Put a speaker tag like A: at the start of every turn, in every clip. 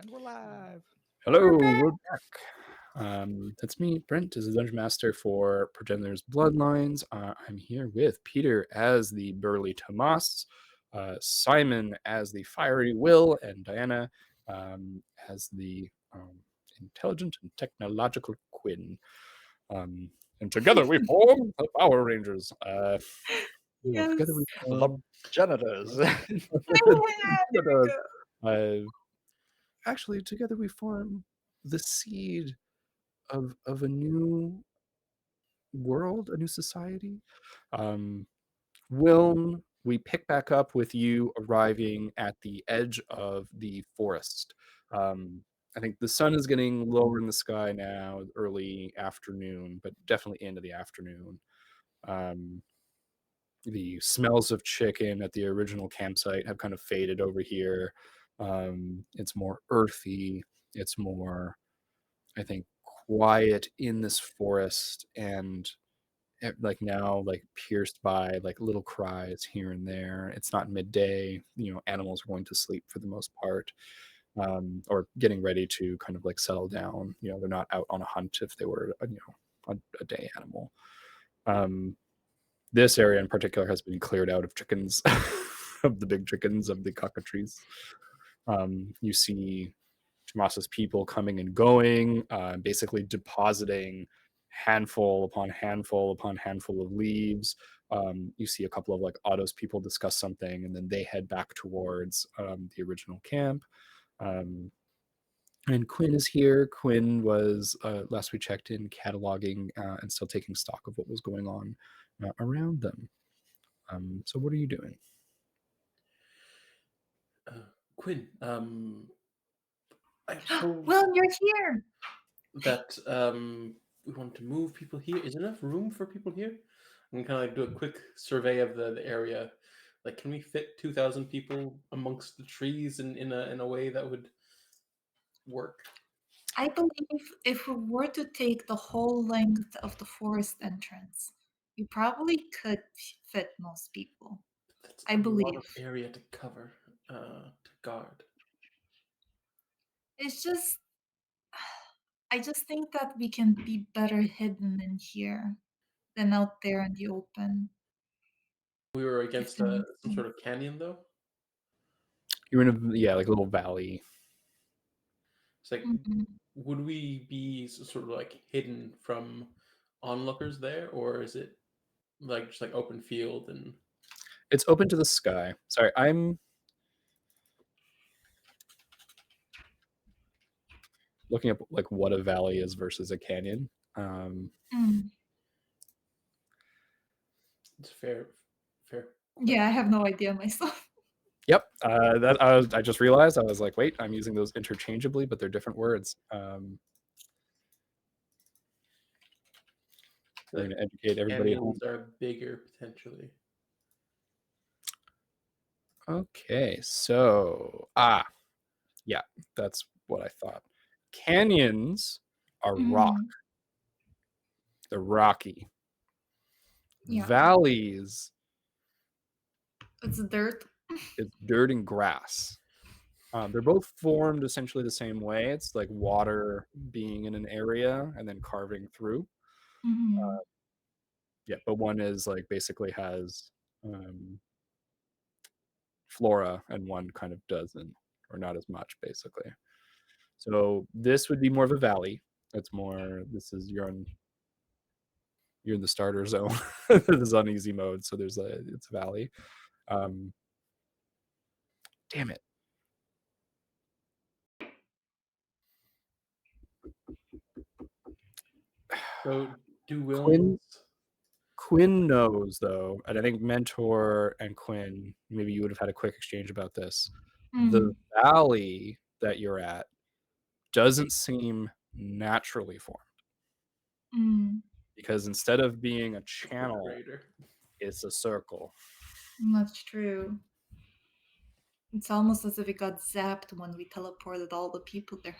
A: And we're live.
B: Hello, we're back. That's me, Brent, as the Dungeon Master for Progenitors Bloodlines. I'm here with Peter as the burly Tomas, Simon as the fiery Will, and Diana as the intelligent and technological Quinn. And together we form the Power Rangers.
C: Yes.
B: Together we
A: The
B: form
A: Progenitors.
B: actually, together we form the seed of a new world, a new society. Wilm, we pick back up with you arriving at the edge of the forest. I think the sun is getting lower in the sky now, early afternoon, but definitely into the afternoon. The smells of chicken at the original campsite have kind of faded over here. It's more earthy. It's more, I think, quiet in this forest, and like now, like pierced by like little cries here and there. It's not midday. Animals are going to sleep for the most part, or getting ready to kind of like settle down. They're not out on a hunt if they were, a day animal. This area in particular has been cleared out of chickens, of the big chickens, of the cockatrices. You see Tomas's people coming and going, basically depositing handful upon handful upon handful of leaves. You see a couple of like Otto's people discuss something, and then they head back towards the original camp. And Quinn is here. Quinn was, last we checked in, cataloging and still taking stock of what was going on around them. So what are you doing?
C: Quinn, I suppose
D: Well, you're here.
C: that we want to move people here. Is there enough room for people here? I'm kind of like do a quick survey of the area. Like, can we fit 2,000 people amongst the trees in a way that would work?
D: I believe if we were to take the whole length of the forest entrance, we probably could fit most people.
C: That's
D: I
C: a lot
D: believe.
C: of area to cover, to guard.
D: It's just, I just think that we can be better hidden in here than out there in the open.
C: We were against
D: that makes
C: some sort
D: sense.
C: of canyon, though.
B: You're in like a little valley.
C: It's like,
D: Mhm.
C: would we be sort of like hidden from onlookers there, or is it like just like open field and?
B: It's open to the sky. Sorry, I'm looking up like what a valley is versus a canyon.
C: It's fair.
D: Yeah, I have no idea myself.
B: Yep, that I just realized. I was like, wait, I'm using those interchangeably, but they're different words. We're going to educate everybody at home.
C: Canyons are bigger potentially.
B: Okay, so yeah, that's what I thought. Canyons are rock. They're rocky.
D: Yeah.
B: Valleys,
D: It's dirt.
B: it's dirt and grass. They're both formed essentially the same way. It's like water being in an area and then carving through. Yeah, but one is like basically has flora and one kind of doesn't, or not as much basically. So this would be more of a valley. It's more, this is you're in the starter zone. This is on easy mode, so it's a valley. Damn it.
C: So do Wilms.
B: Quinn knows though, and I think Mentor and Quinn, maybe you would have had a quick exchange about this. The valley that you're at doesn't seem naturally formed. Because instead of being a channel, it's a circle.
D: That's true. It's almost as if it got zapped when we teleported all the people there.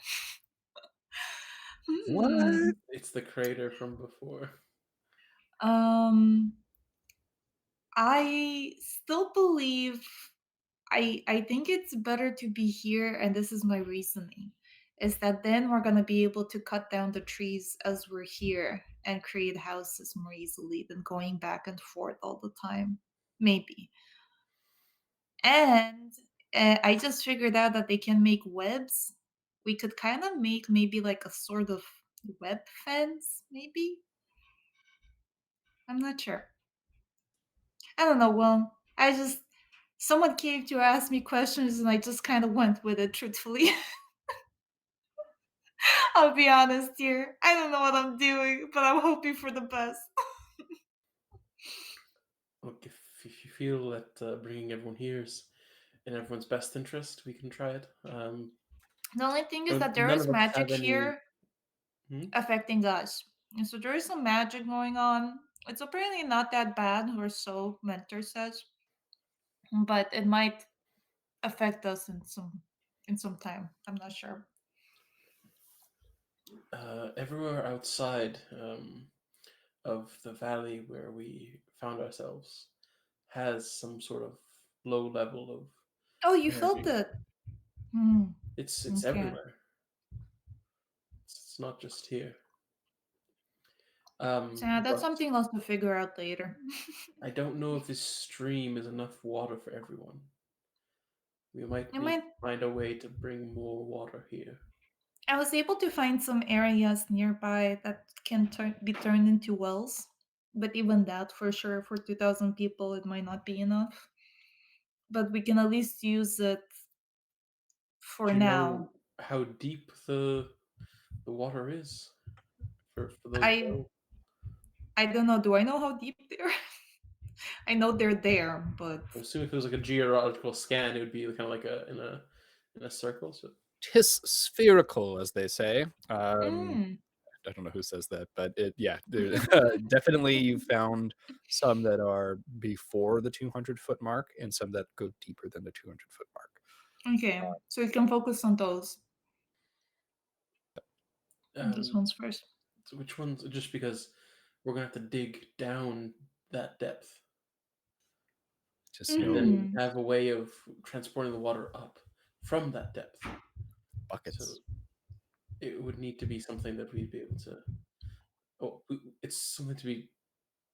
B: What?
C: It's the crater from before.
D: I still believe I think it's better to be here, and this is my reasoning, is that then we're gonna be able to cut down the trees as we're here and create houses more easily than going back and forth all the time. Maybe. And I just figured out that they can make webs. We could kind of make maybe like a sort of web fence, maybe? I'm not sure. I don't know. Well, I just someone came to ask me questions and I just kind of went with it truthfully. I'll be honest here. I don't know what I'm doing, but I'm hoping for the best.
C: Look, if you feel that bringing everyone here is in everyone's best interest, we can try it.
D: The only thing is that there
C: None
D: is
C: of us
D: magic
C: have any.
D: here
C: Hmm?
D: affecting us. And so there is some magic going on. It's apparently not that bad, or so Mentor says, but it might affect us in some time. I'm not sure.
C: Everywhere outside of the valley where we found ourselves has some sort of low level of
D: Oh, you felt
C: energy.
D: it. Hmm.
C: It's
D: Okay.
C: everywhere. It's not just here.
D: So yeah, that's
C: But
D: something else to figure out later.
C: I don't know if this stream is enough water for everyone. We might
D: I
C: need to
D: might.
C: find a way to bring more water here.
D: I was able to find some areas nearby that can be turned into wells, but even that, for sure, for 2,000 people, it might not be enough. But we can at least use it for
C: Do you
D: now.
C: know how deep the water is for those
D: I
C: wells?
D: I don't know. Do I know how deep they are? I know they're there, but
C: I assume if it was like a geological scan, it would be kind of like in a circle. So
B: Tis spherical, as they say.
D: mm.
B: I don't know who says that, but definitely you found some that are before the 200-foot mark and some that go deeper than the 200-foot mark.
D: Okay, so we can focus on those. This
C: um,
D: one's first.
C: so which ones? Just because we're gonna have to dig down that depth
B: Just
C: and
B: no
C: then
D: Mm.
C: have a way of transporting the water up from that depth. So
B: buckets.
C: it would need to be something that we'd be able to. Oh, it's something to be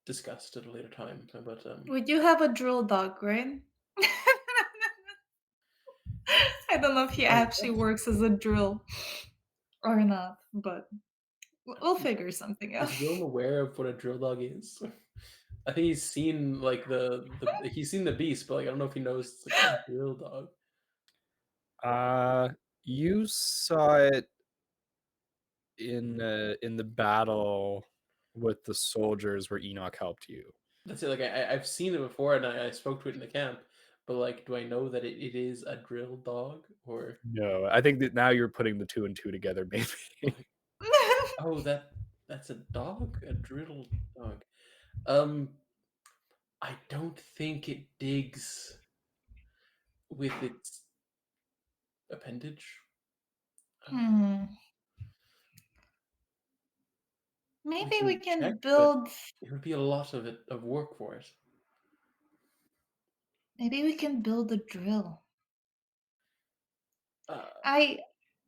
C: discussed at a later time. But
D: We do have a drill dog, right? I don't know if he actually
C: what?
D: works as a drill or not, but we'll figure something out.
C: Is Willem aware of what a drill dog is? I think he's seen like he's seen the beast, but like I don't know if he knows it's like a drill dog.
B: You saw it in the battle with the soldiers where Enoch helped you.
C: That's it. Like I've seen it before, and I spoke to it in the camp. But like, do I know that it is a drill dog or
B: No, I think that now you're putting the two and two together, maybe.
C: like, oh that's a dog, a drill dog. I don't think it digs with its appendage. Um,
D: Hmm.
C: we
D: Maybe we
C: can check,
D: can
C: but
D: build.
C: it would be a lot of work for it.
D: Maybe we can build a drill.
C: Uh,
D: I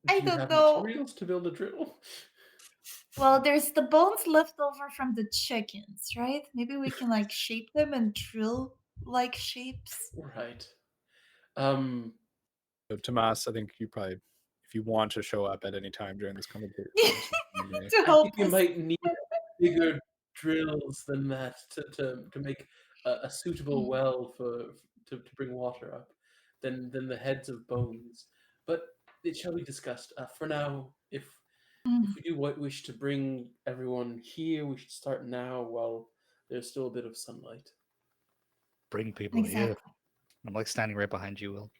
D: I
C: do you
D: don't
C: have
D: know.
C: materials to build a drill?
D: Well, there's the bones left over from the chickens, right? Maybe we can like shape them and drill like shapes.
C: Right. Um,
B: So, Tomas, I think you probably, if you want to show up at any time during this conversation, you may.
D: To
C: I think
D: help
C: we
D: us.
C: might need bigger drills than that to make a suitable
D: Mm,
C: well to bring water up than the heads of bones. But it shall be discussed. For now, if
D: mm,
C: we do wish to bring everyone here, we should start now while there's still a bit of sunlight.
A: Bring people here.
D: exactly.
A: I'm like standing right behind you, Will.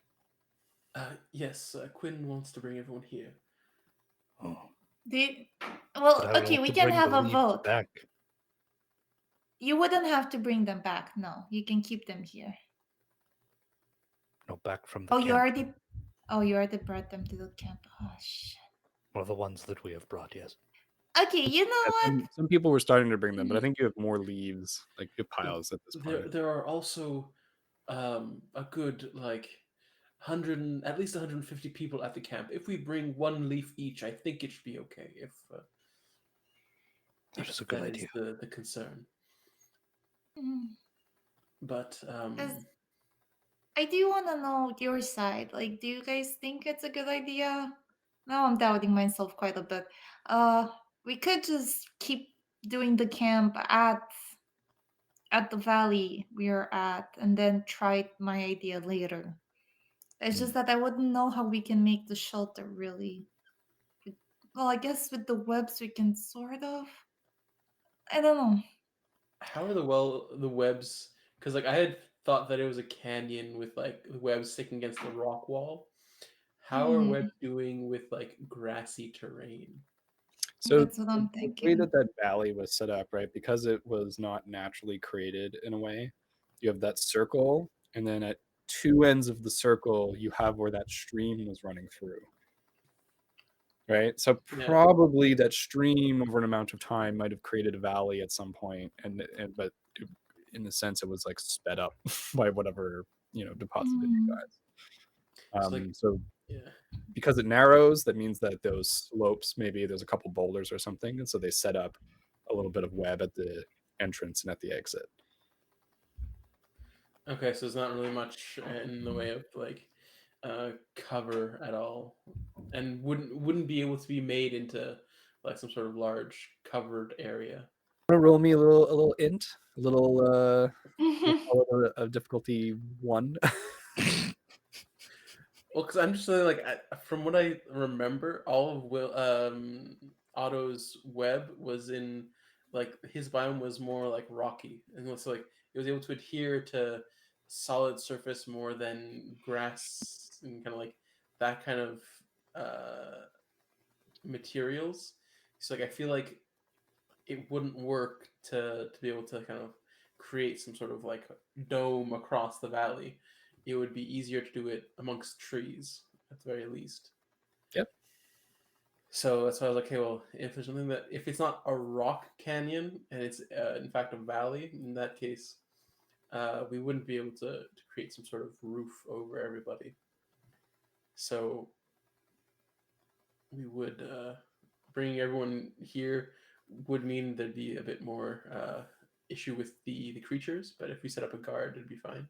C: Yes, Quinn wants to bring everyone here.
A: Oh,
D: The,
A: but
D: well,
A: I would
D: okay,
A: like
D: we
A: to
D: can
A: bring the
D: have a
A: leaves
D: vote.
A: back.
D: You wouldn't have to bring them back. No, you can keep them here.
A: No, back from the
D: Oh, you
A: camp.
D: already. Oh, you already brought them to the camp. Oh shit.
A: Well, the ones that we have brought, yes.
D: Okay, you know
B: Yeah,
D: what?
B: some people were starting to bring them, but I
D: Mhm.
B: think you have more leaves, like you have piles at this point.
C: There are also a good like at least 150 people at the camp. If we bring one leaf each, I think it should be okay.
A: That is a
C: If
A: good
C: that
A: idea.
C: is the concern.
D: Mm.
C: But
D: 'Cause I do want to know your side. Like, do you guys think it's a good idea? Now I'm doubting myself quite a bit. We could just keep doing the camp at the valley we're at, and then try my idea later. It's just that I wouldn't know how we can make the shelter really. Well, I guess with the webs we can sort of. I don't know.
C: how are the webs? Because like I had thought that it was a canyon with like the webs sticking against the rock wall. How are webs doing with like grassy terrain?
B: So
D: That's what I'm
B: the way
D: thinking.
B: that valley was set up, right, because it was not naturally created in a way, you have that circle, and then at two ends of the circle, you have where that stream was running through. Right, so
C: Yeah.
B: probably that stream over an amount of time might have created a valley at some point, but in the sense it was like sped up by whatever deposited you guys.
C: So like
B: So
C: yeah.
B: because it narrows, that means that those slopes, maybe there's a couple boulders or something, and so they set up a little bit of web at the entrance and at the exit.
C: Okay, so there's not really much in the way of like cover at all, and wouldn't be able to be made into like some sort of large covered area.
B: Want to roll me a little int, a little call it a difficulty 1.
C: Well, because I'm just saying, like, from what I remember, all of Otto's web was in, like, his biome was more like rocky, and it was like it was able to adhere to solid surface more than grass and kind of like that kind of uh, materials. So, like, I feel like it wouldn't work to be able to kind of create some sort of like dome across the valley. It would be easier to do it amongst trees at the very least.
B: Yep.
C: So that's why I was like, okay, well, if there's something that if it's not a rock canyon and it's in fact a valley, in that case, we wouldn't be able to create some sort of roof over everybody. So we would bringing everyone here would mean there'd be a bit more issue with the creatures, but if we set up a guard, it'd be fine.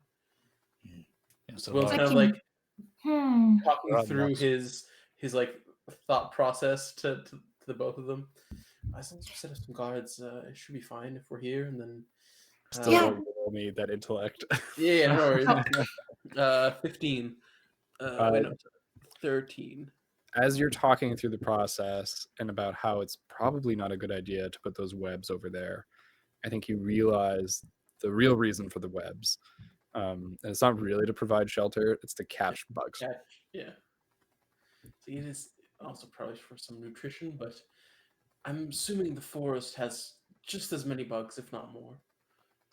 A: Yeah, so
C: Will's
A: like,
C: kind of like talking
B: Rob
C: through
B: knows.
C: his like thought process to the both of them. As long as we set up some guards, it should be fine if we're here. And then
B: Still
D: Yeah.
B: want you to roll me that intellect.
C: yeah, no worries. 15. Wait, no, 13.
B: As you're talking through the process and about how it's probably not a good idea to put those webs over there, I think you realize the real reason for the webs. And it's not really to provide shelter, it's to catch bugs.
C: Yeah. See, it is also probably for some nutrition, but I'm assuming the forest has just as many bugs, if not more.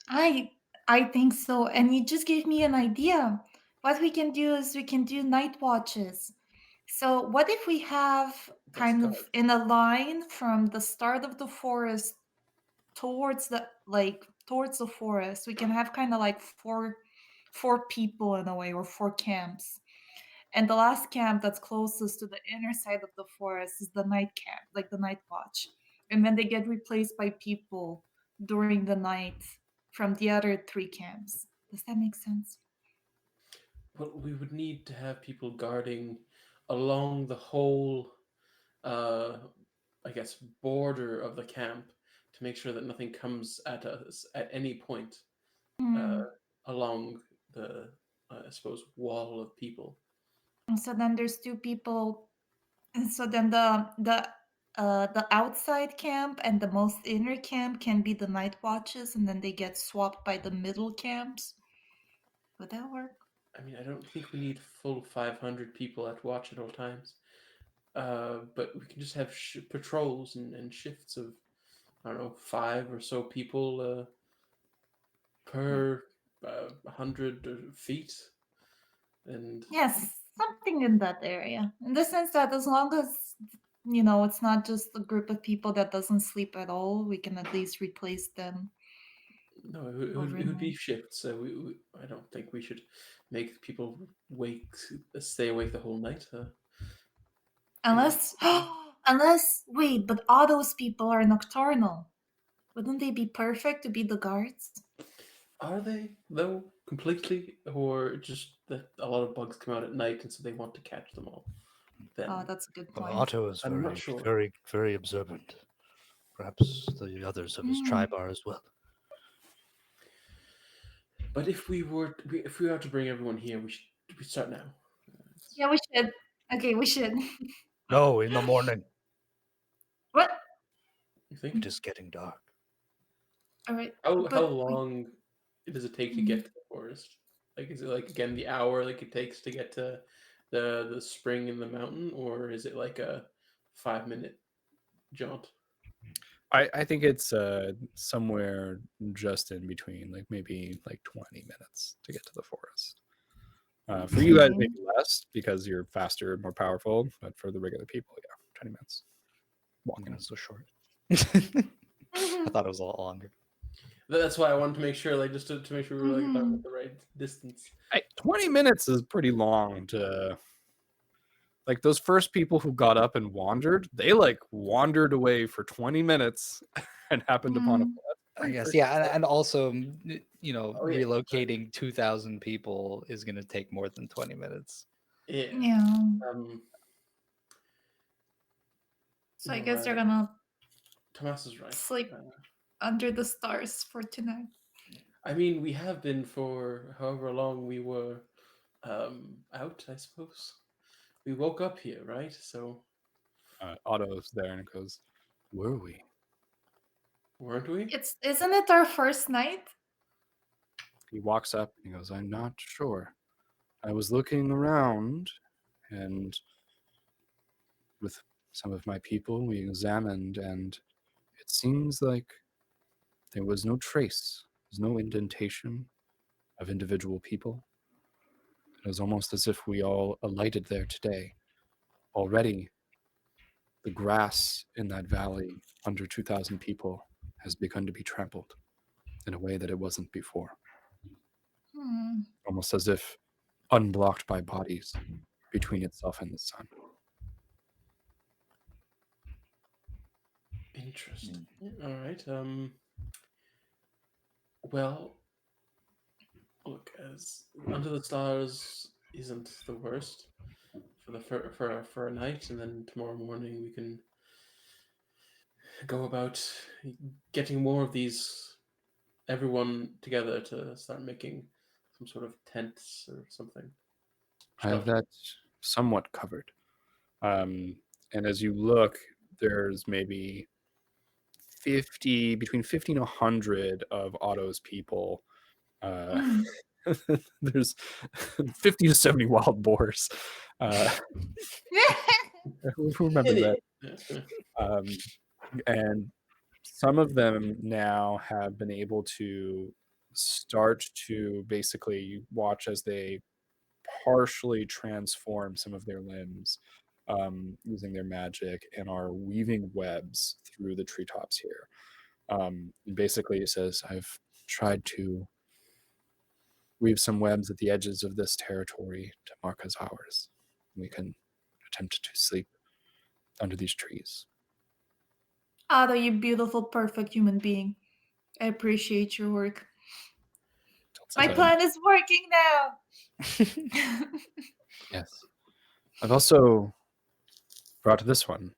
D: I think so. And you just gave me an idea. What we can do is we can do night watches. So what if we have kind of
C: guards.
D: in a line from the start of the forest towards towards the forest? We can have kind of like four people in a way, or four camps. And the last camp that's closest to the inner side of the forest is the night camp, like the night watch. And then they get replaced by people during the night from the other three camps. Does that make sense?
C: Well, we would need to have people guarding along the whole, uh, I guess, border of the camp to make sure that nothing comes at us at any point
D: Hmm.
C: along the, I suppose, wall of people.
D: And so then there's two people. And so then the outside camp and the most inner camp can be the night watches, and then they get swapped by the middle camps. Would that work?
C: I mean, I don't think we need full 500 people at watch at all times. But we can just have patrols and shifts of, I don't know, 5 or so people per 100 feet. And
D: Yes, something in that area. In the sense that as long as it's not just a group of people that doesn't sleep at all, we can at least replace them
C: no, it would be
D: overnight.
C: shifts. So I don't think we should make people stay awake the whole night.
D: Unless, wait, but all those people are nocturnal. Wouldn't they be perfect to be the guards?
C: Are they though completely, or just that a lot of bugs come out at night and so they want to catch them all? Then
D: Oh, that's a good
A: Well,
D: point.
A: Otto is
C: I'm not
A: very,
C: sure.
A: very, very observant. Perhaps the others of his tribe are as well.
C: But if we were to bring everyone here, we start now.
D: Yeah, we should. Okay, we should.
A: No, in the morning.
D: What?
C: You think?
A: It is getting dark.
D: All right.
C: How
D: but
C: long does it take to get to the forest? Like, is it like again the hour like it takes to get to the spring in the mountain, or is it like a 5-minute jaunt?
B: I think it's somewhere just in between, like maybe like 20 minutes to get to the forest. For you guys, maybe less because you're faster and more powerful, but for the regular people, yeah, 20 minutes. Walking.
A: It's so short. I thought it was a lot longer.
C: That's why I wanted to make sure, like, just to make sure we were like talking
D: Mhm.
C: about the right distance.
B: 20 minutes is pretty long to. Like those first people who got up and wandered, they like wandered away for 20 minutes and happened upon a.
D: Mm.
A: I guess, yeah, and also, you know,
C: Oh, yeah.
A: relocating 2,000 people is going to take more than 20 minutes.
C: Yeah.
D: Yeah. So I
C: No,
D: guess they're gonna
C: Tomas is right.
D: sleep under the stars for tonight.
C: I mean, we have been for however long we were out, I suppose. We woke up here, right? So
B: Otto's there and it goes, "Were we?"
C: weren't we?
D: Isn't it our first night?
B: He walks up and he goes, "I'm not sure. I was looking around, and with some of my people, we examined, and it seems like there was no trace, there's no indentation of individual people. It was almost as if we all alighted there today. Already, the grass in that valley under 2,000 people has begun to be trampled in a way that it wasn't before.
D: Hmm.
B: Almost as if unblocked by bodies between itself and the sun."
C: Interesting. All right. Well, look, as Under the Stars isn't the worst for a night, and then tomorrow morning we can go about getting more of everyone together to start making some sort of tents or something.
B: I have that somewhat covered. And as you look, there's maybe between 50 and 100 of Otto's people. There's 50 to 70 wild boars. Who remembers that? And some of them now have been able to start to basically watch as they partially transform some of their limbs using their magic and are weaving webs through the treetops here. And basically, it says, "I've tried to weave some webs at the edges of this territory to mark as ours. We can attempt to sleep under these trees."
D: Otto, you beautiful, perfect human being. I appreciate your work. My plan is working now.
B: Yes. I've also brought this one.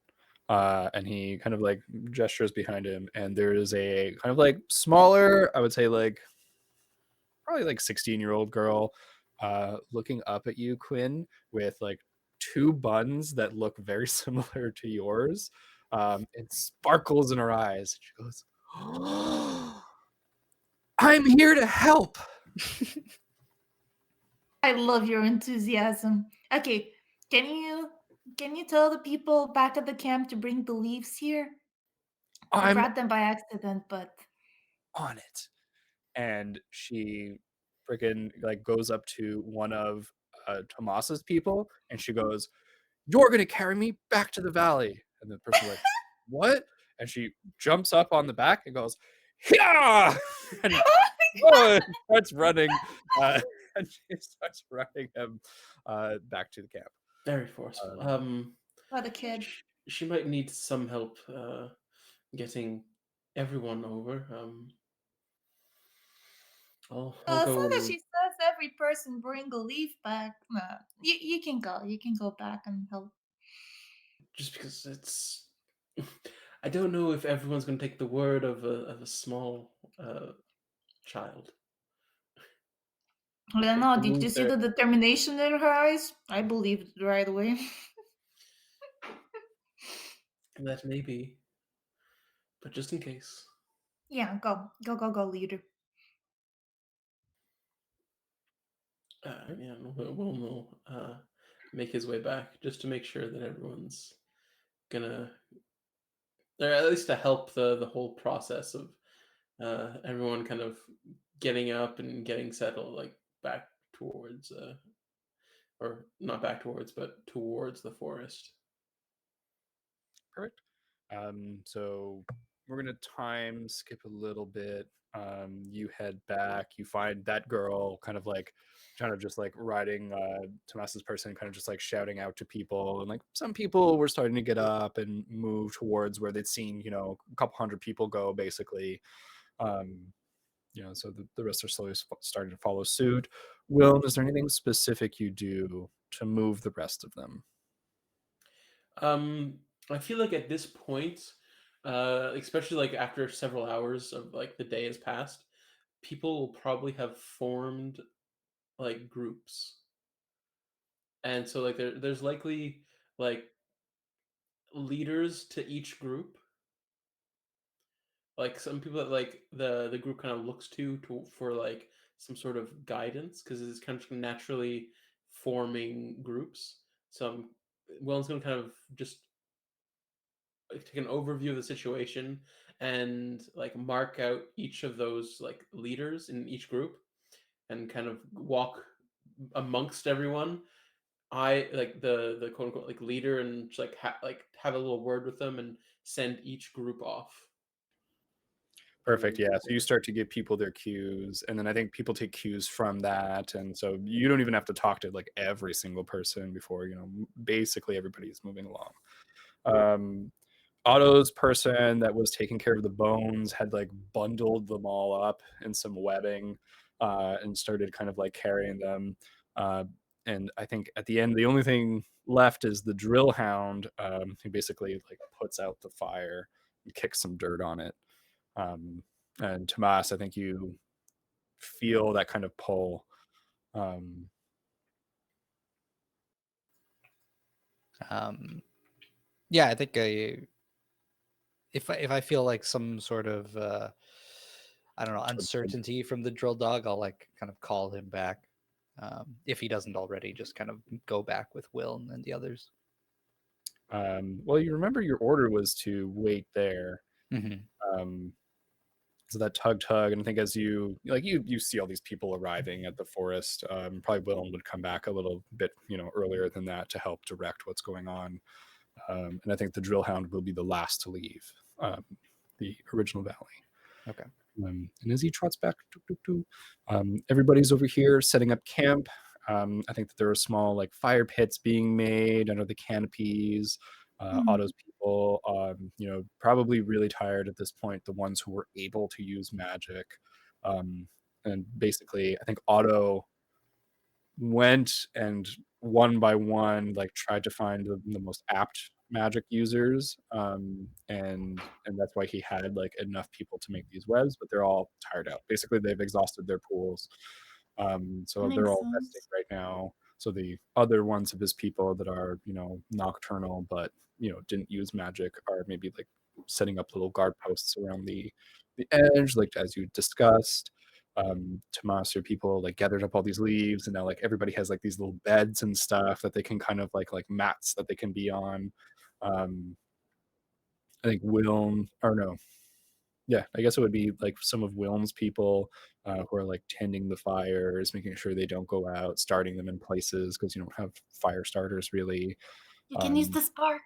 B: And he kind of like gestures behind him, and there is a kind of like smaller, I would say like probably like 16-year-old girl looking up at you, Quinn, with like two buns that look very similar to yours. It sparkles in her eyes. She goes, "Oh, I'm here to help."
D: I love your enthusiasm. Okay, can you tell the people back at the camp to bring the leaves here? I
B: "I'm
D: brought them by accident, but
B: on it." And she freaking like goes up to one of Tomas's people, and she goes, "You're gonna carry me back to the valley." And the person's like, "What?" And she jumps up on the back and goes, "Yeah!" And starts running and she starts running him back to the camp.
C: Very forceful.
D: What a kid.
C: She might need some help getting everyone over. I'll
D: As
C: go.
D: long as she says every person bring a leaf back, you can go. You can go back and help.
C: Just because it's. I don't know if everyone's going to take the word of a small child.
D: I don't
C: Like,
D: know.
C: to
D: Did
C: move
D: you see
C: there-
D: the determination in her eyes? I believed it right away.
C: That may be. But just in case.
D: Yeah, go, leader.
C: Yeah, we'll make his way back just to make sure that everyone's gonna, or at least to help the whole process of everyone kind of getting up and getting settled, like back towards, or not back towards, but towards the forest.
B: Perfect. So we're gonna time skip a little bit. You head back. You find that girl kind of like just like riding Tomas's person, kind of just like shouting out to people, and like some people were starting to get up and move towards where they'd seen, you know, a couple hundred people go, basically. You know, so the rest are slowly starting to follow suit. Will, is there anything specific you do to move the rest of them?
C: I feel like at this point, especially like after several hours of like the day has passed, people will probably have formed like groups, and so like there's likely like leaders to each group, like some people that like the group kind of looks to for like some sort of guidance, because it's kind of naturally forming groups. So Willen's gonna kind of just like take an overview of the situation and like mark out each of those like leaders in each group and kind of walk amongst everyone. I like the quote unquote like leader, and just like have a little word with them and send each group off.
B: Perfect. Yeah. So you start to give people their cues, and then I think people take cues from that. And so you don't even have to talk to like every single person before, you know, basically everybody is moving along. Otto's person that was taking care of the bones had like bundled them all up in some webbing and started kind of like carrying them. And I think at the end, the only thing left is the drill hound, who basically like puts out the fire and kicks some dirt on it. And Tomas, I think you feel that kind of pull.
A: Yeah, I think if I feel like some sort of I don't know, uncertainty from the drill dog, I'll like kind of call him back. If he doesn't already, just kind of go back with Will and the others.
B: Well, you remember your order was to wait there.
A: Mm-hmm.
B: So that tug, and I think as you see all these people arriving at the forest, probably Willem would come back a little bit, you know, earlier than that to help direct what's going on. And I think the drill hound will be the last to leave the original valley.
A: Okay.
B: And as he trots back, everybody's over here setting up camp. I think that there are small like fire pits being made under the canopies. Otto's people, you know, probably really tired at this point, the ones who were able to use magic. And basically, I think Otto went and one by one, like tried to find the most apt magic users. And that's why he had like enough people to make these webs, but they're all tired out. Basically, they've exhausted their pools. So they're all resting right now. So the other ones of his people that are, you know, nocturnal, but, you know, didn't use magic are maybe like setting up little guard posts around the edge, like as you discussed. Tomas or people like gathered up all these leaves, and now like everybody has like these little beds and stuff that they can kind of like mats that they can be on. I think I guess it would be like some of Wilm's people who are like tending the fires, making sure they don't go out, starting them in places because you don't have fire starters really.
D: You can use the spark.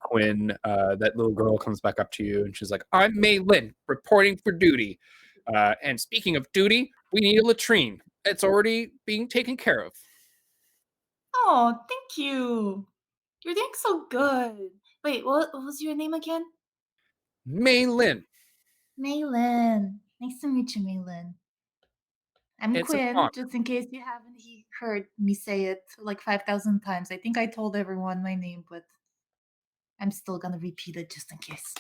B: Quinn, that little girl comes back up to you and she's like, "I'm May Lynn, reporting for duty. And speaking of duty, we need a latrine. It's already being taken care of.
D: Oh, thank you. You're doing so good. Wait, what was your name again?
B: Maylin,
D: Maylin. Nice to meet you, Maylin. I'm
B: it's an
D: Quinn,
B: honor.
D: just in case you haven't heard me say it like 5,000 times. I think I told everyone my name, but I'm still gonna repeat it just in case.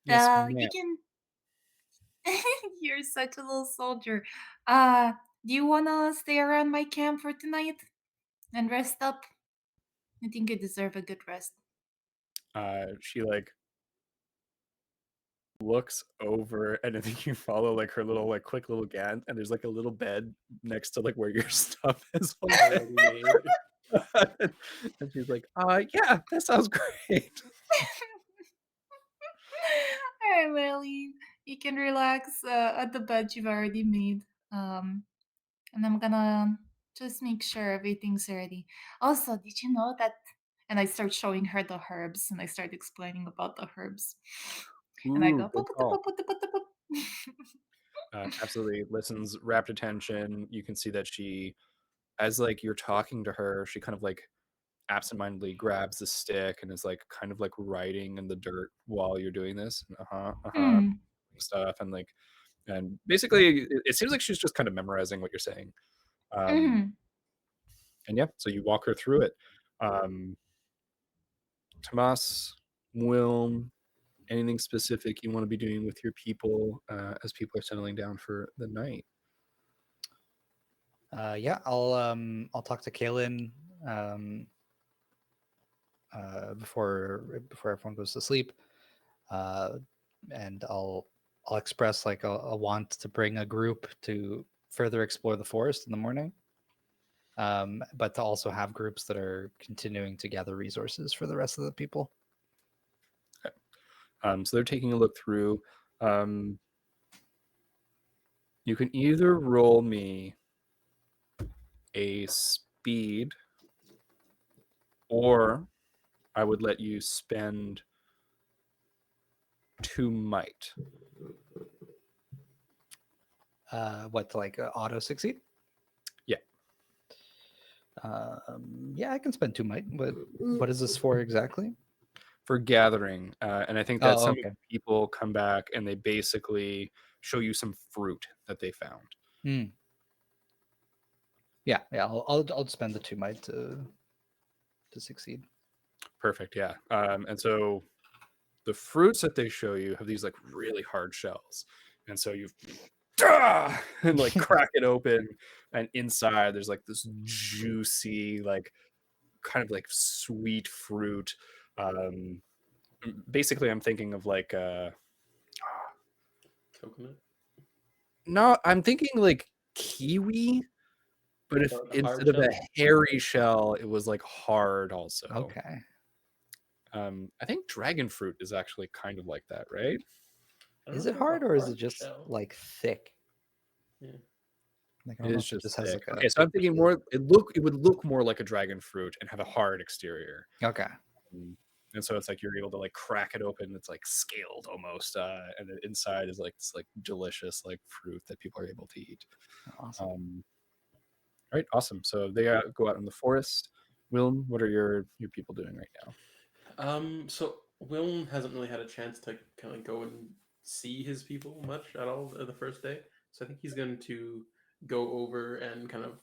B: Yes,
D: You
B: ma'am.
D: can. You're such a little soldier. Do you wanna stay around my camp for tonight and rest up? I think you deserve a good rest.
B: She like looks over, and I think you follow like her little like quick little glance, and there's like a little bed next to like where your stuff is
C: Already made.
B: and she's like, yeah, that sounds great.
D: Alright, Lily. You can relax at the bed you've already made. And I'm gonna just make sure everything's ready. Also, did you know that? And I start showing her the herbs, and I start explaining about the herbs. And I
B: Ooh,
D: go,
B: good call. Absolutely listens, rapt attention. You can see that she, as like you're talking to her, she kind of like absentmindedly grabs the stick and is like kind of like writing in the dirt while you're doing this.
D: Hmm.
B: Stuff and basically it seems like she's just kind of memorizing what you're saying.
D: Mhm.
B: And yeah, so you walk her through it. Tomas, Wilm, anything specific you want to be doing with your people as people are settling down for the night?
A: Yeah, I'll talk to Kaylin before everyone goes to sleep, and I'll express like a want to bring a group to further explore the forest in the morning, but to also have groups that are continuing to gather resources for the rest of the people.
B: So they're taking a look through. You can either roll me a speed, or I would let you spend 2 might.
A: What to like auto succeed?
B: Yeah.
A: Yeah, I can spend 2 might. But what is this for exactly?
B: For gathering, and I think that some
A: Okay.
B: people come back and they basically show you some fruit that they found.
A: Yeah. I'll spend the 2 might to succeed.
B: Perfect. Yeah. And so the fruits that they show you have these like really hard shells, and so you and like crack it open, and inside there's like this juicy, like kind of like sweet fruit. Basically, I'm thinking of like
C: Coconut.
B: no, I'm thinking like kiwi, but if
C: The hard
B: instead of a
C: shell?
B: hairy shell, it was like hard also.
A: Okay.
B: I think dragon fruit is actually kind of like that, right?
C: I don't
A: Is
C: know
A: it
C: about
A: hard
C: the
A: or is it
C: hard
A: just
C: shell.
A: like thick?
C: Yeah.
A: Like I
B: It
A: don't know
B: is
A: if it
B: just
A: just has
B: thick.
A: like a
B: Okay, so I'm
A: thicker
B: thinking
A: skin.
B: more. It would look more like a dragon fruit and have a hard exterior.
A: Okay.
B: And so it's like you're able to like crack it open. It's like scaled almost, and the inside is like this like delicious like fruit that people are able to eat.
A: Awesome.
B: All right, awesome. So they go out in the forest. Wilm, what are your people doing right now?
C: So Wilm hasn't really had a chance to kind of go and see his people much at all the first day. So I think he's going to go over and kind of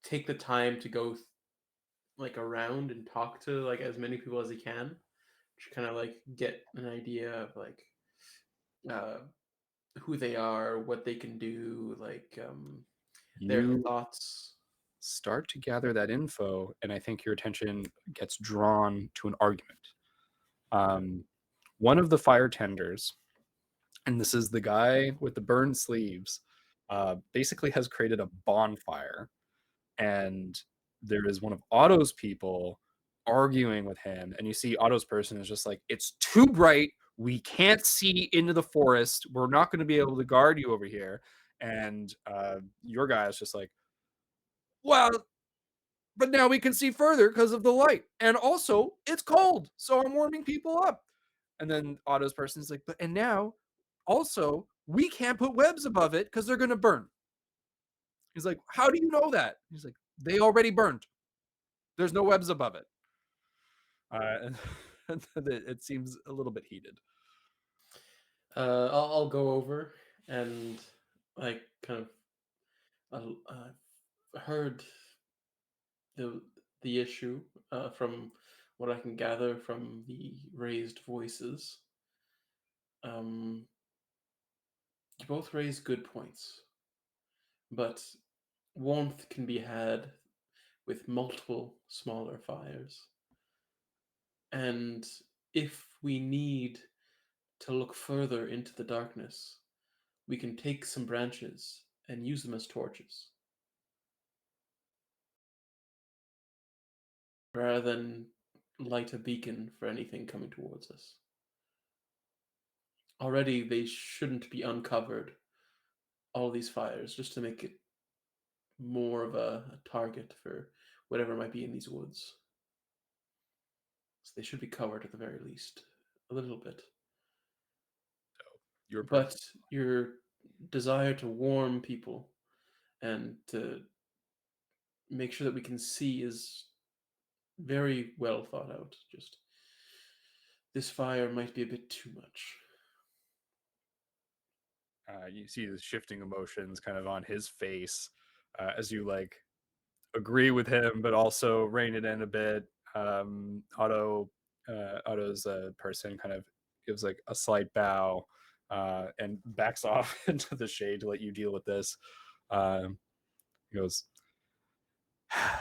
C: take the time to go like around and talk to like as many people as he can to kind of like get an idea of like uh, who they are, what they can do, like their
B: You
C: thoughts.
B: start to gather that info, and I think your attention gets drawn to an argument. One of the fire tenders, and this is the guy with the burned sleeves, basically has created a bonfire, and there is one of Otto's people arguing with him, and you see Otto's person is just like, it's too bright, we can't see into the forest, we're not going to be able to guard you over here. And your guy is just like, well, but now we can see further because of the light, and also it's cold, so I'm warming people up. And then Otto's person is like, but and now also we can't put webs above it because they're going to burn. He's like, how do you know that? He's like, they already burned. There's no webs above it. And it seems a little bit heated.
C: I'll go over and like kind of heard the issue from what I can gather from the raised voices. You both raise good points, but warmth can be had with multiple smaller fires. And if we need to look further into the darkness, we can take some branches and use them as torches, rather than light a beacon for anything coming towards us. Already, they shouldn't be uncovered, all these fires, just to make it more of a target for whatever might be in these woods. So they should be covered at the very least, a little bit. But your desire to warm people and to make sure that we can see is very well thought out. Just this fire might be a bit too much.
B: You see the shifting emotions kind of on his face as you like agree with him, but also rein it in a bit. Otto's person kind of gives like a slight bow and backs off into the shade to let you deal with this. He goes, I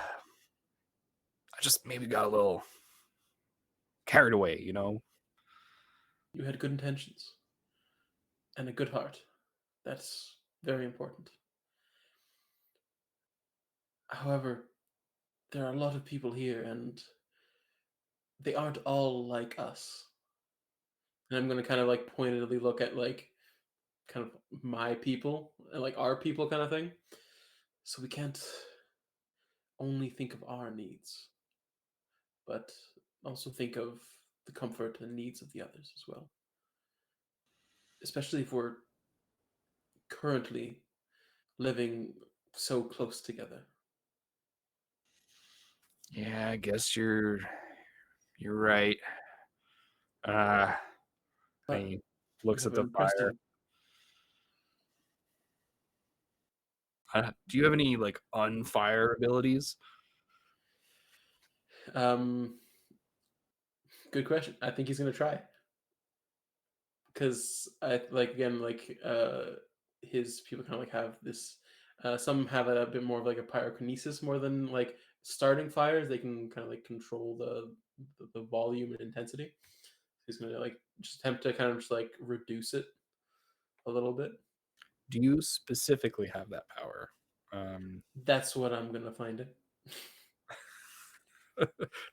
B: just maybe got a little carried away, you know?
C: You had good intentions and a good heart. That's very important. However, there are a lot of people here and they aren't all like us. And I'm going to kind of like pointedly look at like kind of my people and like our people kind of thing. So we can't only think of our needs, but also think of the comfort and needs of the others as well. Especially if we're currently living so close together.
B: Yeah, I guess you're right. He looks at the fire. Do you have any like unfire abilities?
C: Good question. I think he's gonna try, because I like again like his people kind of like have this. Some have a bit more of like a pyrokinesis more than like starting fires. They can kind of like control the volume and intensity. He's gonna like just attempt to kind of just like reduce it a little bit.
B: Do you specifically have that power?
C: That's what I'm gonna find it.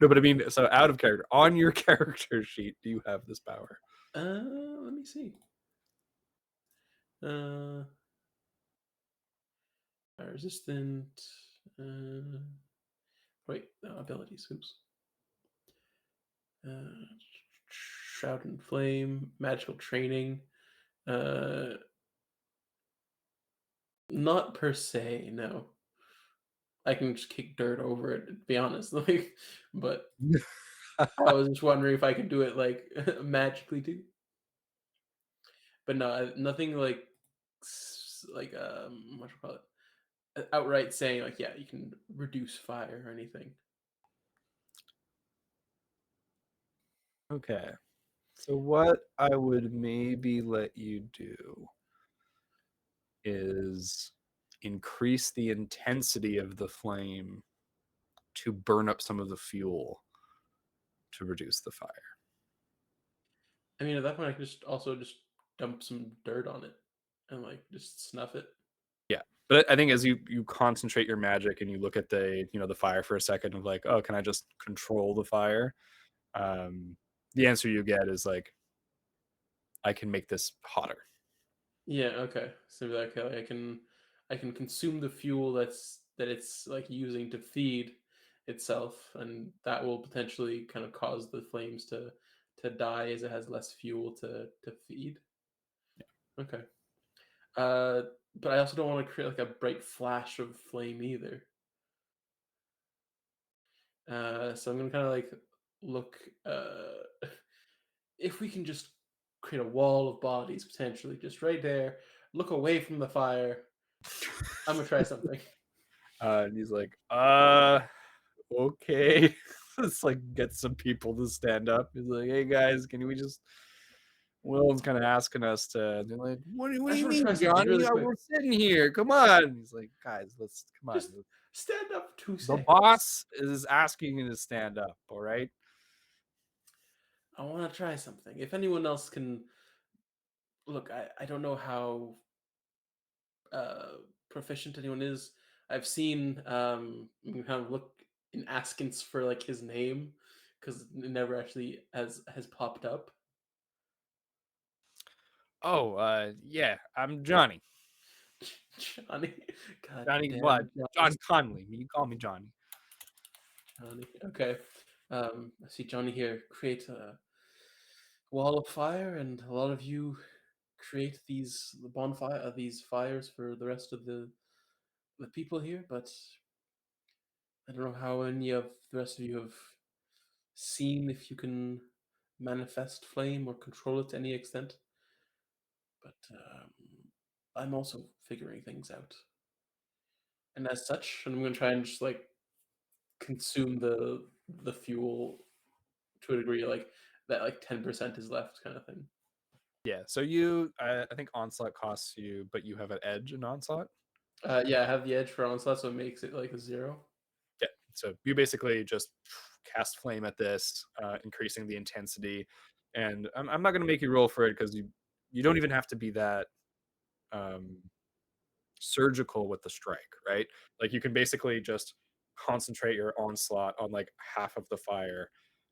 B: No, but I mean, so out of character, on your character sheet, do you have this power?
C: Let me see. Resistant. Wait, abilities. Oops. Shroud and Flame, magical training. Not per se, no. I can just kick dirt over it, to be honest. Like, but I was just wondering if I could do it like magically too. But no, nothing like what you call it? Outright saying like, yeah, you can reduce fire or anything.
B: Okay. So what I would maybe let you do is increase the intensity of the flame to burn up some of the fuel to reduce the fire.
C: I mean, at that point, I could just also just dump some dirt on it and like just snuff it.
B: Yeah, but I think as you concentrate your magic and you look at the the fire for a second of like, oh, can I just control the fire? The answer you get is like, I can make this hotter.
C: Yeah. Okay. So like I can consume the fuel that it's like using to feed itself, and that will potentially kind of cause the flames to die as it has less fuel to feed. Yeah. Okay. But I also don't want to create like a bright flash of flame either. So I'm gonna kind of like look if we can just create a wall of bodies potentially just right there, look away from the fire. I'm gonna try something.
B: And he's like, okay. Let's like get some people to stand up. He's like, hey guys, can we just Will's kind of asking us to. They're like, what do
C: I just
B: you
C: want to try
B: mean,
C: something
B: Johnny?
C: really quick.
B: We're sitting here. Come on. He's like, guys, let's come on.
C: Just stand up 2
B: The
C: seconds.
B: boss is asking you to stand up. All right.
C: I want to try something. If anyone else can look, I don't know how proficient anyone is. I've seen you kind of look in Askins for like his name because it never actually has popped up.
B: Oh, yeah, I'm Johnny.
C: Johnny, God
B: Johnny
C: damn,
B: what? John Conley. You call me Johnny.
C: Johnny. Okay. I see Johnny here. Create a wall of fire, and a lot of you create these bonfire, these fires for the rest of the people here. But I don't know how any of the rest of you have seen if you can manifest flame or control it to any extent. But I'm also figuring things out, and as such, I'm going to try and just like consume the fuel to a degree, like that, like 10% is left, kind of thing.
B: Yeah. So you, I think onslaught costs you, but you have an edge in onslaught.
C: Yeah, I have the edge for onslaught, so it makes it like a 0.
B: Yeah. So you basically just cast flame at this, increasing the intensity. And I'm not going to make you roll for it because you don't even have to be that surgical with the strike, right? Like you can basically just concentrate your onslaught on like half of the fire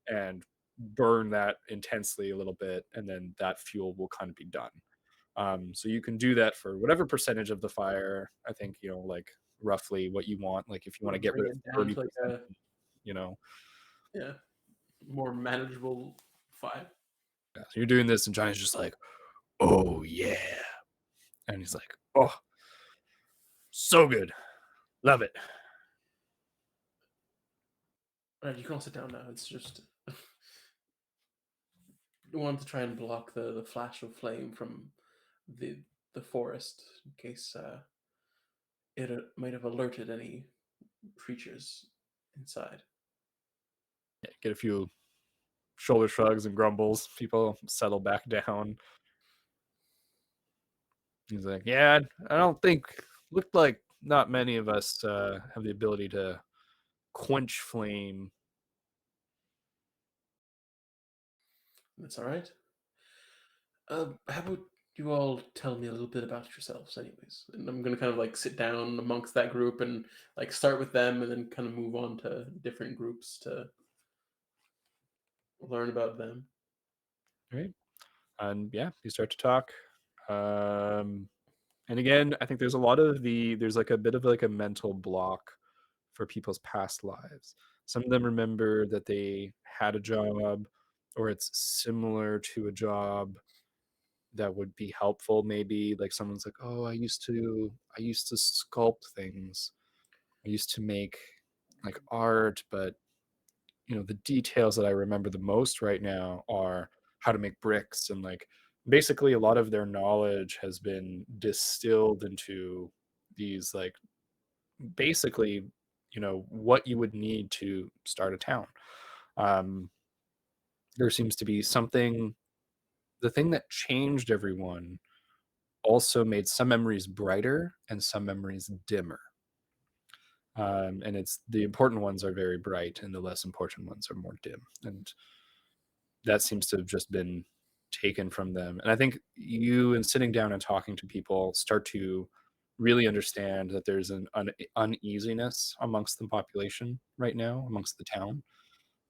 B: and burn that intensely a little bit, and then that fuel will kind of be done. So you can do that for whatever percentage of the fire. I think like roughly what you want. Like if you want to get
C: Bring
B: rid of
C: it down
B: 30%,
C: to like
B: you know.
C: yeah, more manageable 5.
B: Yeah, so you're doing this, and Johnny's just like, "Oh yeah," and he's like, "Oh, so good, love it."
C: Right, you can all sit down now. It's just I wanted to try and block the flash of flame from the forest in case it might have alerted any creatures inside.
B: Yeah, get a few shoulder shrugs and grumbles. People settle back down. He's like, "Yeah, I don't think looked like not many of us have the ability to quench flame."
C: That's all right. How about you all tell me a little bit about yourselves, anyways? And I'm gonna kind of like sit down amongst that group and like start with them, and then kind of move on to different groups to learn about them.
B: Right? And yeah, you start to talk. And again, I think there's a lot of there's like a bit of like a mental block for people's past lives. Some of them remember that they had a job, or it's similar to a job that would be helpful. Maybe like someone's like, oh, I used to sculpt things. I used to make like art, but the details that I remember the most right now are how to make bricks, and like basically a lot of their knowledge has been distilled into these like basically what you would need to start a town. um there seems to be something, the thing that changed everyone also made some memories brighter and some memories dimmer. And it's the important ones are very bright and the less important ones are more dim, and that seems to have just been taken from them. And I think you, in sitting down and talking to people, start to really understand that there's an uneasiness amongst the population right now, amongst the town.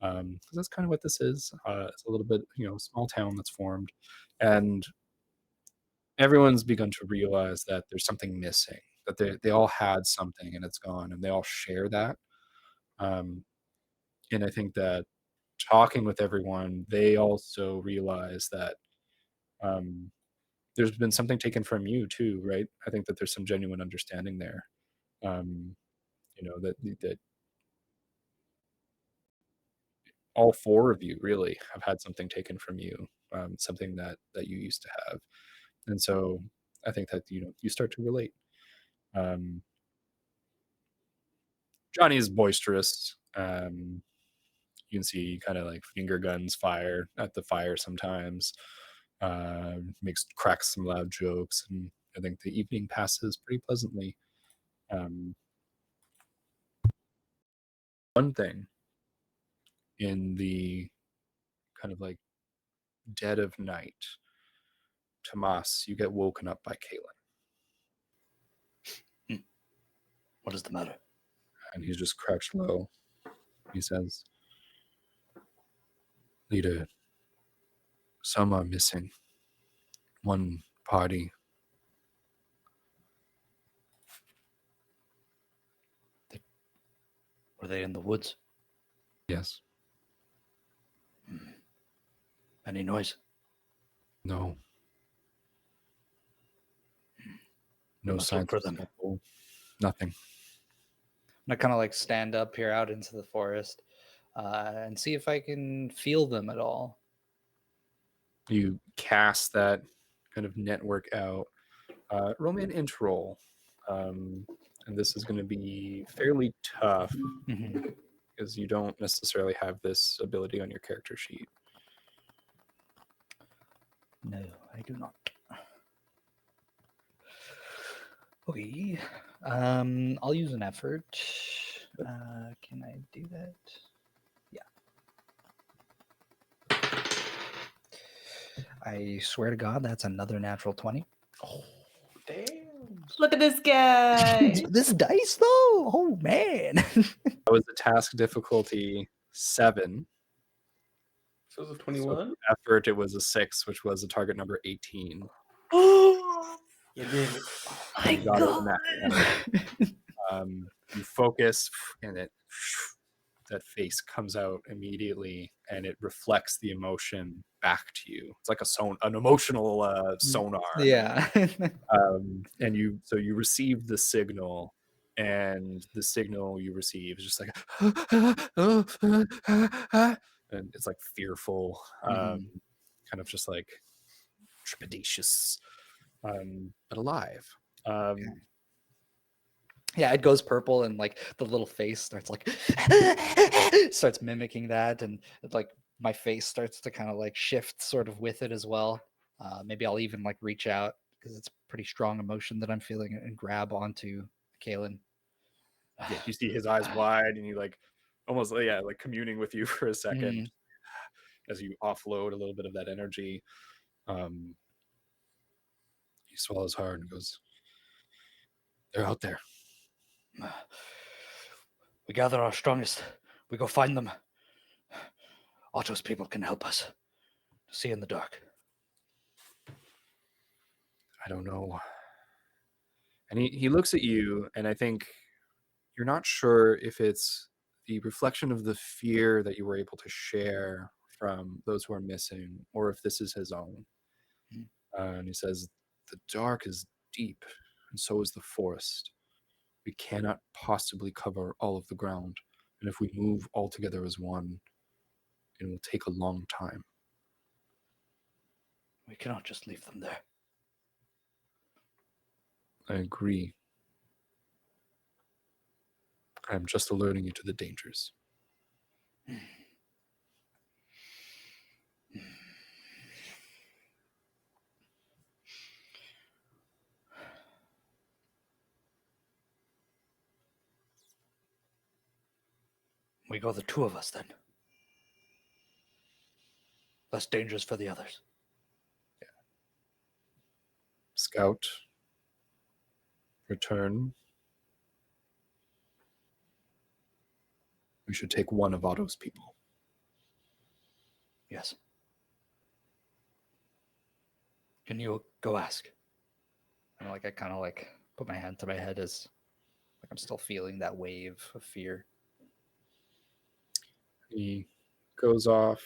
B: Because that's kind of what this is. It's a little bit, small town that's formed. And everyone's begun to realize that there's something missing, that they all had something and it's gone, and they all share that. Um, and I think that talking with everyone, they also realize that um, there's been something taken from you too, right? I think that there's some genuine understanding there. That all four of you really have had something taken from you, something that you used to have, and so I think that you start to relate. Johnny is boisterous. You can see kind of like finger guns fire at the fire sometimes. Cracks some loud jokes, and I think the evening passes pretty pleasantly. One thing in the kind of like dead of night, Tomas, you get woken up by Kalen.
A: What is the matter?
B: And he's just crouched low. He says, "Leader, some are missing. One party."
A: Were they in the woods?
B: Yes.
A: Any noise?
B: No. No
A: must look
B: signs
A: for
B: of
A: them.
B: scuffle. Nothing.
A: I kind of like stand up, peer out into the forest, and see if I can feel them at all.
B: You cast that kind of network out. Roll me an int roll. And this is going to be fairly tough because you don't necessarily have this ability on your character sheet.
A: No, I do not. Okay. I'll use an effort. Can I do that? Yeah. I swear to God, that's another natural 20.
C: Oh, damn.
D: Look at this guy.
A: This dice, though? Oh, man.
B: That was the task difficulty 7.
C: So it was a 21?
B: Effort, it was a 6, which was a target number 18.
D: Oh
C: You did it.
D: my
B: You got it in
D: god.
B: that. You focus, and that face comes out immediately, and it reflects the emotion back to you. It's like an emotional sonar.
A: Yeah.
B: And you receive the signal, and the signal you receive is just like, and it's like fearful, kind of just like trepidatious, but alive.
A: Yeah, it goes purple, and like the little face starts like starts mimicking that, and like my face starts to kind of like shift sort of with it as well. Maybe I'll even like reach out because it's pretty strong emotion that I'm feeling, and grab onto Kalen.
B: Yeah, you see his eyes wide, and you like almost like communing with you for a second as you offload a little bit of that energy. He swallows hard and goes, "They're out there.
A: We gather our strongest. We go find them. Otto's people can help us to see in the dark."
B: I don't know." And he looks at you, and I think you're not sure if it's the reflection of the fear that you were able to share from those who are missing, or if this is his own. And he says, "The dark is deep, and so is the forest. We cannot possibly cover all of the ground, and if we move all together as one, it will take a long time."
A: We cannot just leave them there.
B: I agree. I am just alerting you to the dangers.
A: We go the two of us then. Less dangerous for the others.
B: Scout, return. We should take one of Otto's people.
A: Yes. Can you go ask? And like I kind of like put my hand to my head as like I'm still feeling that wave of fear.
B: He goes off,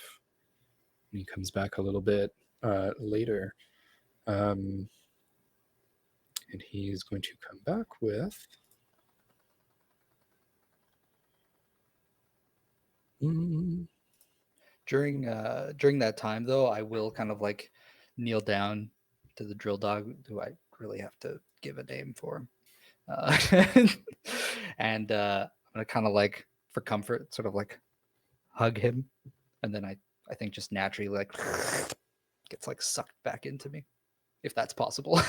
B: and he comes back a little bit later, And he's going to come back with...
A: During that time, though, I will kind of like kneel down to the drill dog, who I really have to give a name for him. And I'm gonna kind of like, for comfort, sort of like hug him, and then I think just naturally like gets like sucked back into me, if that's possible.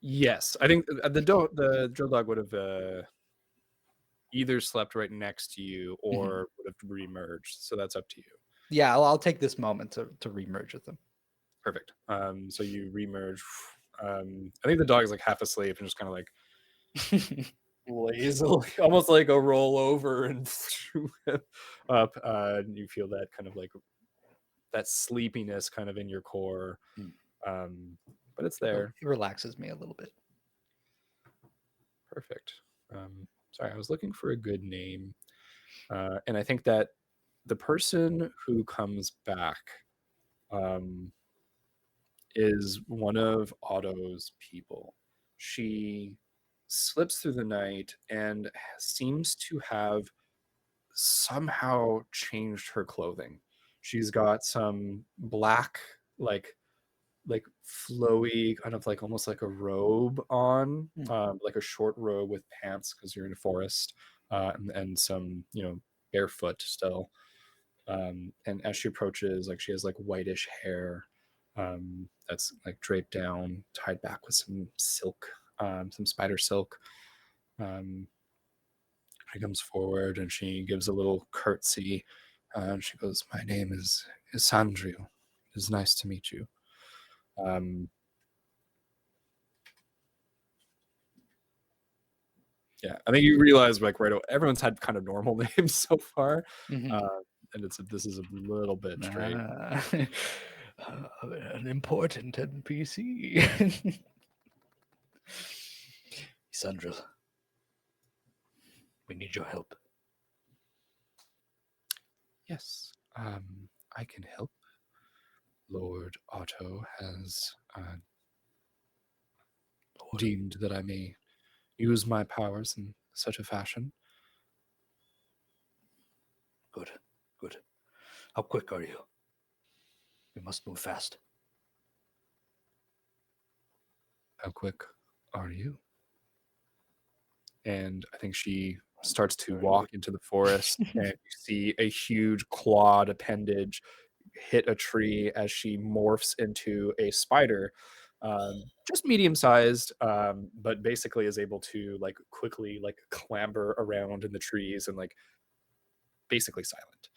B: Yes, I think the drill dog would have either slept right next to you or would have remerged. So that's up to you.
A: Yeah, I'll take this moment to remerge with them.
B: Perfect. So you remerge. I think the dog is like half asleep and just kind of like lazily, almost like a roll over and up. And you feel that kind of like that sleepiness kind of in your core. But it's there.
A: It relaxes me a little bit.
B: Perfect. Sorry, I was looking for a good name. And I think that the person who comes back is one of Otto's people. She slips through the night and seems to have somehow changed her clothing. She's got some black, like flowy, kind of like almost like a robe on, like a short robe with pants because you're in a forest, and some, barefoot still. And as she approaches, like she has like whitish hair that's like draped down, tied back with some silk, some spider silk. She comes forward and she gives a little curtsy. And she goes, "My name is Sandrio. It is nice to meet you." Yeah, I think you realize like right away, everyone's had kind of normal names so far, and this is a little bit strange.
A: An important NPC. Sandra, we need your help.
B: Yes, I can help. Lord Otto has deemed that I may use my powers in such a fashion.
A: Good. How quick are you? We must move fast.
B: How quick are you? And I think she starts to walk into the forest, and you see a huge clawed appendage hit a tree as she morphs into a spider, just medium-sized, but basically is able to like quickly like clamber around in the trees and like basically silent.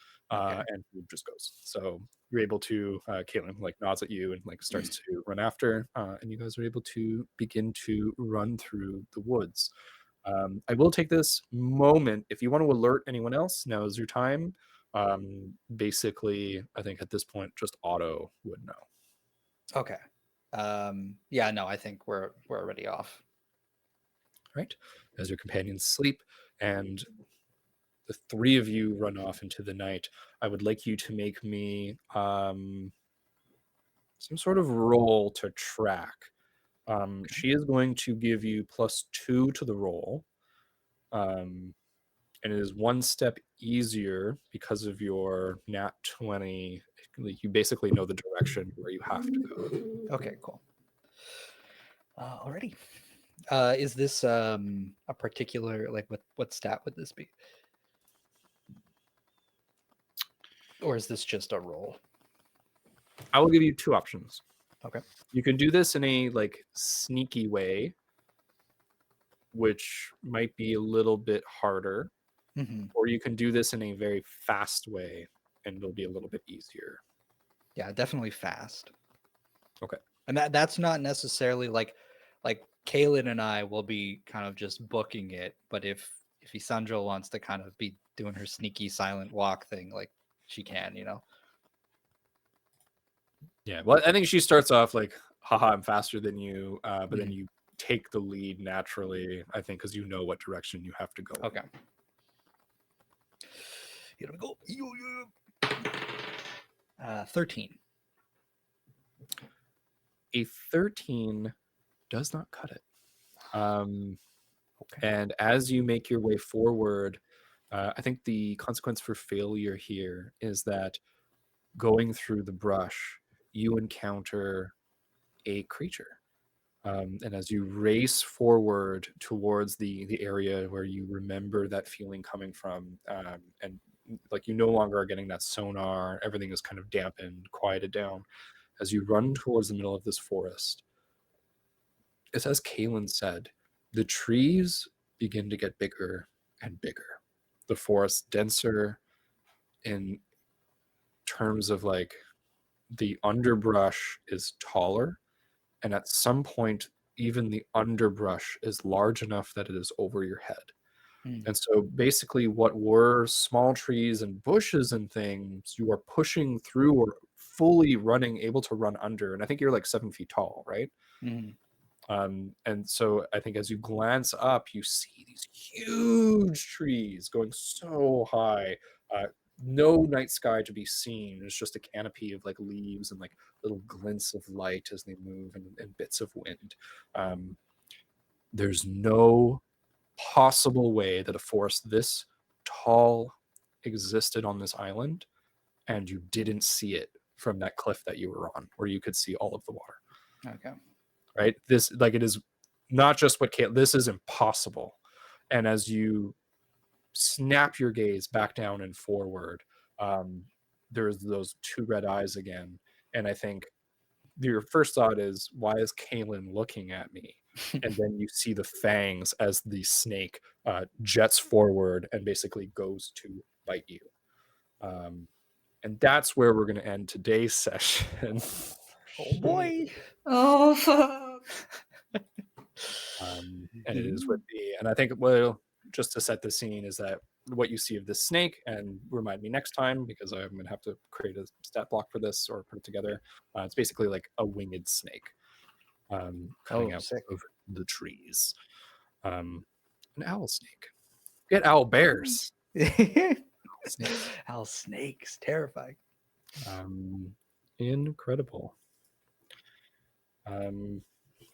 B: And it just goes. So you're able to, Caitlin like nods at you and like starts to run after, and you guys are able to begin to run through the woods. I will take this moment, if you want to alert anyone else, now is your time. Basically, I think at this point, just Otto would know.
A: Okay. Yeah, no, I think we're already off.
B: Right? As your companions sleep and the three of you run off into the night, I would like you to make me some sort of roll to track. She is going to give you +2 to the roll. And it is one step easier because of your nat 20. Like you basically know the direction where you have to go.
A: Okay, cool. Alrighty. Is this a particular, like, what stat would this be? Or is this just a roll?
B: I will give you 2 options.
A: Okay.
B: You can do this in a like sneaky way, which might be a little bit harder, or you can do this in a very fast way and it'll be a little bit easier.
A: Yeah, definitely fast.
B: Okay.
A: And that's not necessarily like Kaylin and I will be kind of just booking it, but if Isandra wants to kind of be doing her sneaky silent walk thing, like she can,
B: Yeah, well, I think she starts off like, haha, I'm faster than you, but then you take the lead naturally, I think, because you know what direction you have to go.
A: Okay. Here we go. 13.
B: A 13 does not cut it.
A: Okay.
B: And as you make your way forward, I think the consequence for failure here is that going through the brush, you encounter a creature. And as you race forward towards the area where you remember that feeling coming from, and like you no longer are getting that sonar, everything is kind of dampened, quieted down. As you run towards the middle of this forest, it's as Kaylin said, the trees begin to get bigger and bigger. The forest denser in terms of like the underbrush is taller, and at some point even the underbrush is large enough that it is over your head. And so basically what were small trees and bushes and things, you are pushing through or fully running, able to run under. And I think you're like 7 feet tall, right? And so I think as you glance up, you see these huge trees going so high, no night sky to be seen. It's just a canopy of like leaves and like little glints of light as they move, and bits of wind. There's no possible way that a forest this tall existed on this island, and you didn't see it from that cliff that you were on, where you could see all of the water.
A: Okay.
B: Right? This, like, it is not just what this is impossible. And as you snap your gaze back down and forward, there's those 2 red eyes again. And I think your first thought is, why is Kaylin looking at me? And then you see the fangs as the snake jets forward and basically goes to bite you. And that's where we're going to end today's session.
A: Oh boy.
D: Oh fuck.
B: And it is with the, and I think, well, just to set the scene, is that what you see of this snake, and remind me next time because I'm going to have to create a stat block for this or put it together. It's basically like a winged snake coming out
A: sick.
B: of the trees. An owl snake. Get owl bears.
A: Owl snakes, terrifying.
B: Incredible.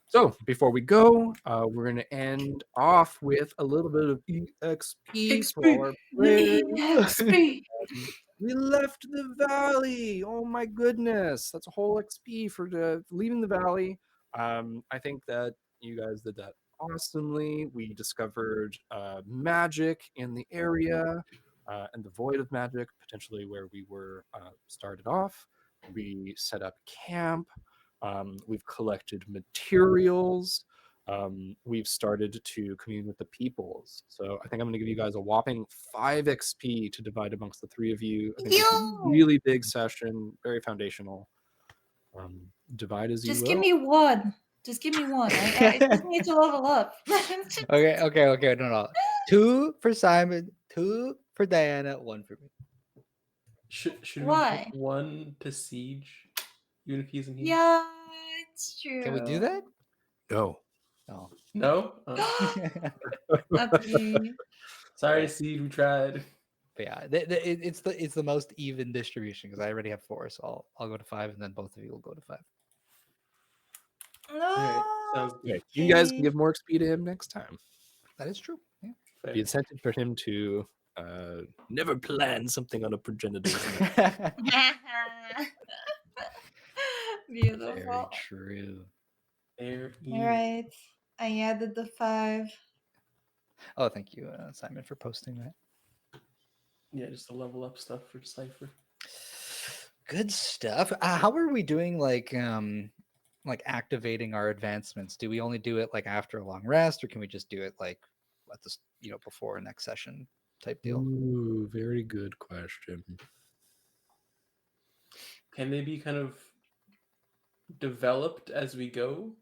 B: So before we go, we're going to end off with a little bit of EXP for all our players.
D: EXP.
B: We left the valley. Oh my goodness, that's a whole XP for leaving the valley. I think that you guys did that awesomely. We discovered magic in the area and the void of magic, potentially where we were started off. We set up camp. We've collected materials. We've started to commune with the peoples. So I think I'm going to give you guys a whopping 5 XP to divide amongst the 3 of you. I think this is a really big session, very foundational. Divide as you
D: Just
B: will.
D: give me one. Just give me one. I just need to level up.
A: Okay. No. 2 for Simon, 2 for Diana, 1 for me.
C: Should we
D: Why?
C: put 1 to siege, even if he's in here?
D: Yeah, it's true.
A: Can we do that?
B: No.
A: Oh.
C: No.
D: Lovely.
C: Sorry, Seed. We tried.
A: But yeah, it's the most even distribution because I already have 4, so I'll go to 5, and then both of you will go to 5.
C: All right. Sounds good.
B: Okay. You guys can give more XP to him next time.
A: That is true. Yeah.
C: Fair.
B: The incentive for him to never plan something on a progenitor.
D: Beautiful.
A: Very true.
C: There
D: All right. I added the 5.
A: Oh, thank you, Simon, for posting that.
C: Yeah, just the level up stuff for Cypher.
A: Good stuff. How are we doing? Like activating our advancements? Do we only do it like after a long rest, or can we just do it like at this, before next session type deal?
B: Ooh, very good question.
C: Can they be kind of developed as we go?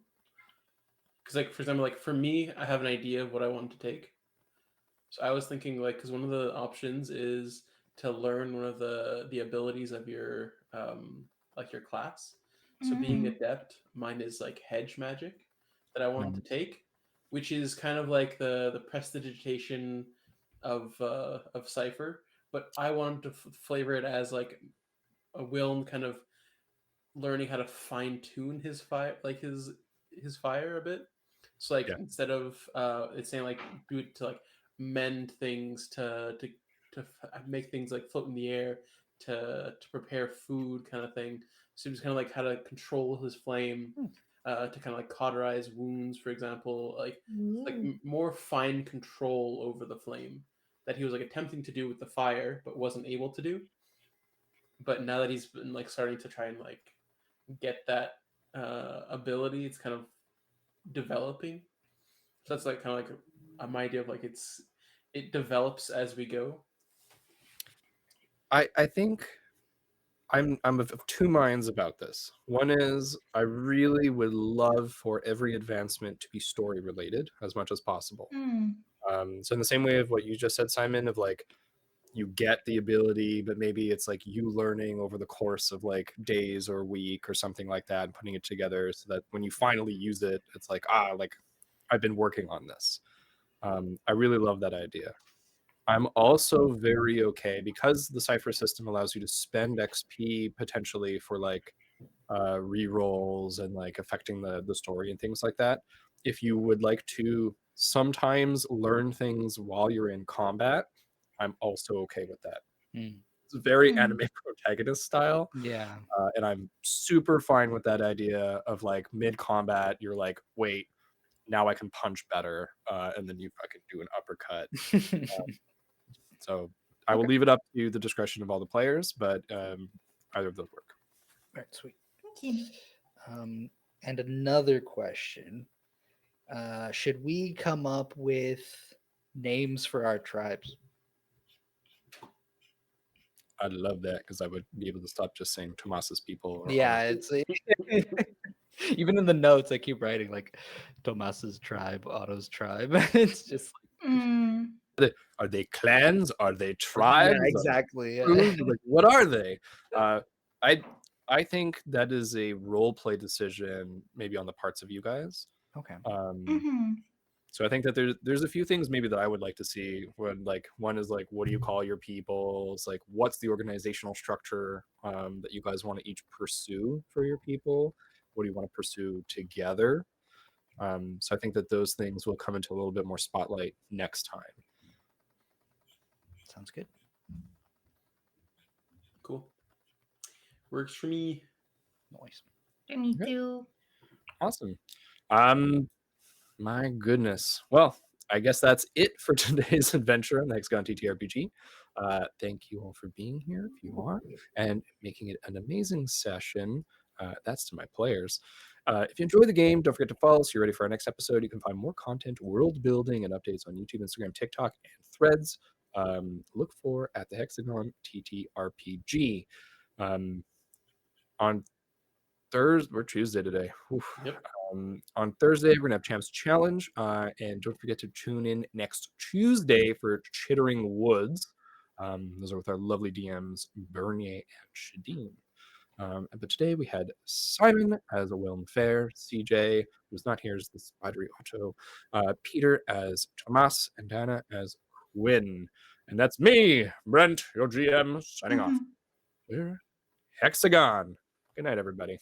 C: Because, like, for example, like for me, I have an idea of what I want to take. So I was thinking, like, because one of the options is to learn one of the abilities of your like your class. So being adept, mine is like hedge magic that I want to take, which is kind of like the prestidigitation of Cypher, but I want to flavor it as like a will and kind of learning how to fine tune his fire, like his fire a bit. So like
B: Yeah.
C: instead of it's saying like do it to like mend things, to make things like float in the air, to prepare food kind of thing. So just kind of like how to control his flame, to kind of like cauterize wounds, for example, like more fine control over the flame that he was like attempting to do with the fire but wasn't able to do. But now that he's been like starting to try and like get that ability, it's kind of developing. So that's like kind of like my idea of like it develops as we go.
B: I think I'm of two minds about this. One is I really would love for every advancement to be story related as much as possible. So in the same way of what you just said, Simon, of like you get the ability, but maybe it's like you learning over the course of like days or a week or something like that, and putting it together so that when you finally use it, it's like, like I've been working on this. I really love that idea. I'm also very okay because the Cypher system allows you to spend XP potentially for like re-rolls and like affecting the story and things like that. If you would like to sometimes learn things while you're in combat, I'm also okay with that. It's very anime protagonist style.
A: Yeah.
B: And I'm super fine with that idea of like mid-combat, you're like, wait, now I can punch better. And then you fucking do an uppercut. So I will leave it up to the discretion of all the players, but either of those work.
A: Right, sweet.
D: Okay.
A: And another question. Should we come up with names for our tribes?
B: I'd love that because I would be able to stop just saying Tomas's people. Or
A: Yeah, it's even in the notes I keep writing like Tomas's tribe, Otto's tribe. It's just
B: are they clans? Are they
A: yeah,
B: tribes?
A: exactly. Yeah.
B: Like, what are they? I think that is a role play decision, maybe on the parts of you guys.
A: Okay.
B: So I think that there's a few things maybe that I would like to see. When like one is like, what do you call your people? It's like, what's the organizational structure that you guys want to each pursue for your people? What do you want to pursue together? So I think that those things will come into a little bit more spotlight next time.
A: Sounds good.
C: Cool. Works for me.
A: Nice.
D: Me too.
B: Awesome. My goodness. Well, I guess that's it for today's adventure on the Hexagon TTRPG. Thank you all for being here, if you are, and making it an amazing session. That's to my players. If you enjoy the game, don't forget to follow so you're ready for our next episode. You can find more content, world building, and updates on YouTube, Instagram, TikTok, and Threads. Look for at the Hexagon TTRPG. On Thursday, we're Tuesday today.
C: Yep.
B: On Thursday, we're gonna have Champs Challenge, and don't forget to tune in next Tuesday for Chittering Woods. Those are with our lovely DMs Bernier and Shadeen. But today we had Simon as a Wilm Fair, CJ, who's not here, is the Spidery Otto, Peter as Tomas, and Dana as Quinn. And that's me, Brent, your GM, signing off. We're Hexagon. Good night, everybody.